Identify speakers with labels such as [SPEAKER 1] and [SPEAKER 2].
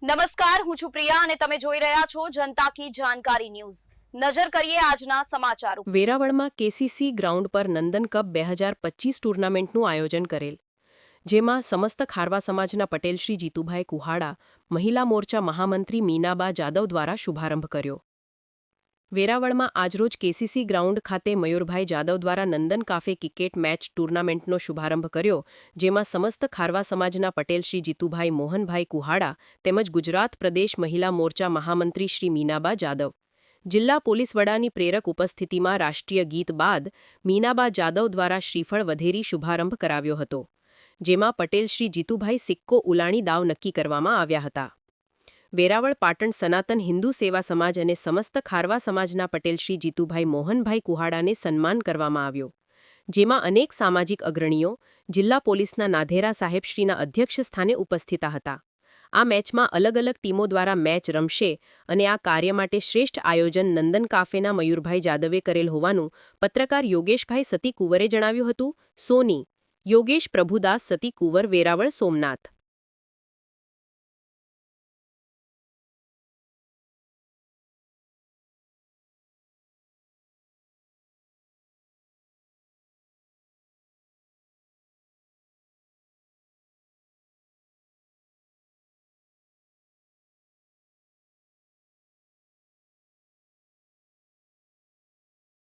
[SPEAKER 1] નમસ્કાર, હું છું પ્રિયા અને તમે જોઈ રહ્યા છો જનતા કી જાણકારી ન્યૂઝ। નજર કરીએ આજના સમાચાર ઉપર।
[SPEAKER 2] વેરાવળમાં કેસીસી ગ્રાઉન્ડ પર નંદન કપ 2025 ટુર્નામેન્ટનું આયોજન કરેલ, જેમાં સમસ્ત ખારવા સમાજના પટેલ શ્રી જીતુભાઈ કુહાડા, મહિલા મોરચા મહામંત્રી મીનાબા જાદવ દ્વારા શુભારંભ કર્યો। વેરાવળમાં આજરોજ કેસીસી ગ્રાઉન્ડ ખાતે મયુરભાઈ જાદવ દ્વારા નંદન કાફે ક્રિકેટ મેચ ટુર્નામેન્ટનો શુભારંભ કર્યો, જેમાં સમસ્ત ખારવા સમાજના પટેલ શ્રી જીતુભાઈ મોહનભાઈ કુહાડા તેમજ ગુજરાત પ્રદેશ મહિલા મોરચા મહામંત્રી શ્રી મીનાબા જાદવ, જિલ્લા પોલીસ વડાની પ્રેરક ઉપસ્થિતિમાં રાષ્ટ્રીય ગીત બાદ મીનાબા જાદવ દ્વારા શ્રીફળ વધેરી શુભારંભ કરાવ્યો હતો, જેમાં પટેલ શ્રી જીતુભાઈ સિક્કો ઉલાણી દાવ નક્કી કરવામાં આવ્યા હતા। વેરાવળ પાટણ સનાતન હિન્દુ સેવા સમાજ અને સમસ્ત ખારવા સમાજના પટેલ શ્રી જીતુભાઈ મોહનભાઈ કુહાડાને સન્માન કરવામાં આવ્યો, જેમાં અનેક સામાજિક અગ્રણીઓ, જિલ્લા પોલીસના નાધેરા સાહેબશ્રીના અધ્યક્ષ સ્થાને ઉપસ્થિત હતા। આ મેચમાં અલગ અલગ ટીમો દ્વારા મેચ રમશે અને આ કાર્ય માટે શ્રેષ્ઠ આયોજન નંદન કાફેના મયુરભાઈ જાદવે કરેલ હોવાનું પત્રકાર યોગેશભાઈ સતી કુંવરે જણાવ્યું હતું। સોની યોગેશ પ્રભુદાસ સતી કુંવર, વેરાવળ, સોમનાથ।